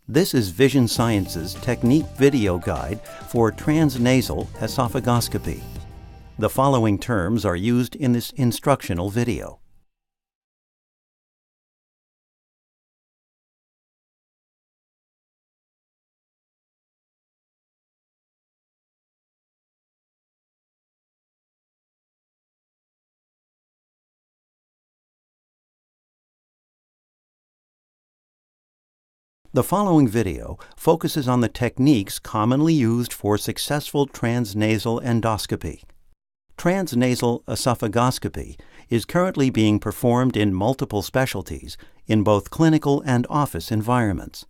This is Vision Science's technique video guide for transnasal esophagoscopy. The following terms are used in this instructional video. The following video focuses on the techniques commonly used for successful transnasal endoscopy. Transnasal esophagoscopy is currently being performed in multiple specialties in both clinical and office environments.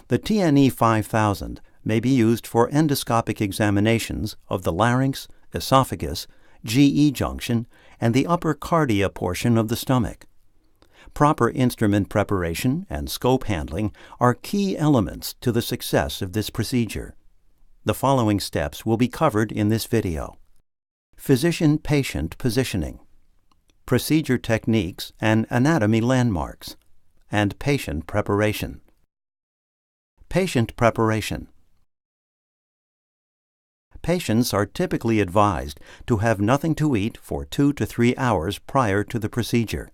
The TNE 5000 may be used for endoscopic examinations of the larynx, esophagus, GE junction, and the upper cardia portion of the stomach. Proper instrument preparation and scope handling are key elements to the success of this procedure. The following steps will be covered in this video: physician-patient positioning, procedure techniques and anatomy landmarks, and patient preparation. Patient preparation. Patients are typically advised to have nothing to eat for 2 to 3 hours prior to the procedure.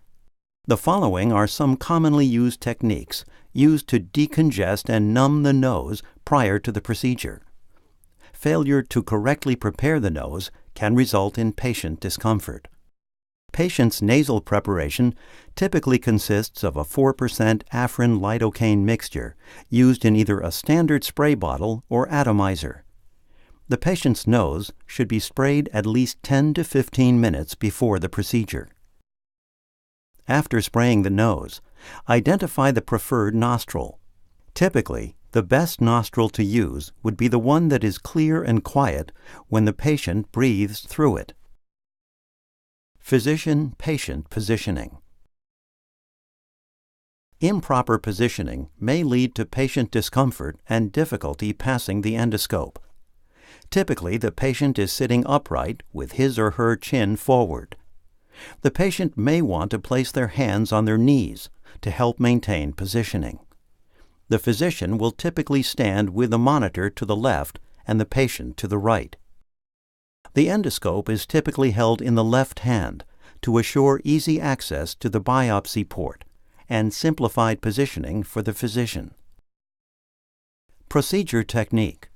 The following are some commonly used techniques used to decongest and numb the nose prior to the procedure. Failure to correctly prepare the nose can result in patient discomfort. Patient's nasal preparation typically consists of a 4% Afrin lidocaine mixture used in either a standard spray bottle or atomizer. The patient's nose should be sprayed at least 10 to 15 minutes before the procedure. After spraying the nose, identify the preferred nostril. Typically, the best nostril to use would be the one that is clear and quiet when the patient breathes through it. Physician-patient positioning. Improper positioning may lead to patient discomfort and difficulty passing the endoscope. Typically, the patient is sitting upright with his or her chin forward. The patient may want to place their hands on their knees to help maintain positioning. The physician will typically stand with the monitor to the left and the patient to the right. The endoscope is typically held in the left hand to assure easy access to the biopsy port and simplified positioning for the physician. Procedure technique.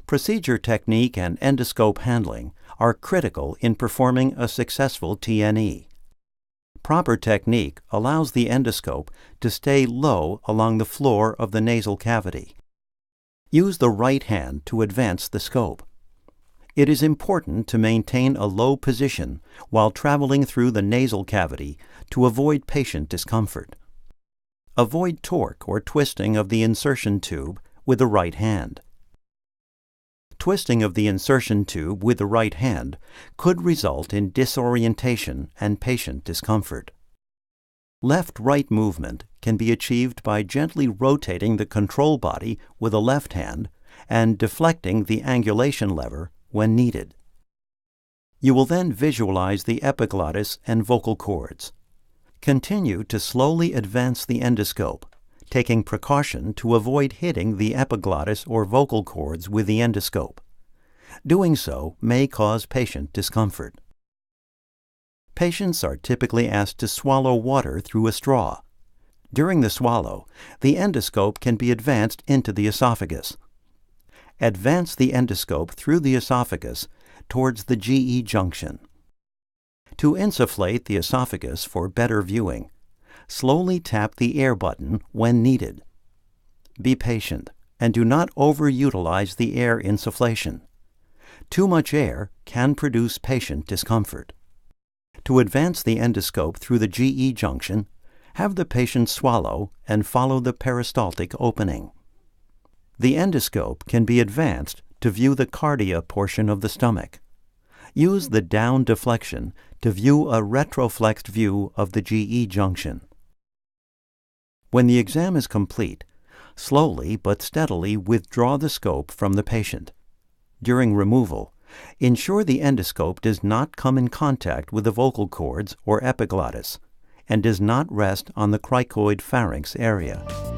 Procedure technique and endoscope handling are critical in performing a successful TNE. Proper technique allows the endoscope to stay low along the floor of the nasal cavity. Use the right hand to advance the scope. It is important to maintain a low position while traveling through the nasal cavity to avoid patient discomfort. Avoid torque or twisting of the insertion tube with the right hand. Twisting of the insertion tube with the right hand could result in disorientation and patient discomfort. Left-right movement can be achieved by gently rotating the control body with the left hand and deflecting the angulation lever when needed. You will then visualize the epiglottis and vocal cords. Continue to slowly advance the endoscope, taking precaution to avoid hitting the epiglottis or vocal cords with the endoscope. Doing so may cause patient discomfort. Patients are typically asked to swallow water through a straw. During the swallow, the endoscope can be advanced into the esophagus. Advance the endoscope through the esophagus towards the GE junction. To insufflate the esophagus for better viewing, slowly tap the air button when needed. Be patient and do not overutilize the air insufflation. Too much air can produce patient discomfort. To advance the endoscope through the GE junction, have the patient swallow and follow the peristaltic opening. The endoscope can be advanced to view the cardia portion of the stomach. Use the down deflection to view a retroflexed view of the GE junction. When the exam is complete, slowly but steadily withdraw the scope from the patient. During removal, ensure the endoscope does not come in contact with the vocal cords or epiglottis and does not rest on the cricoid pharynx area.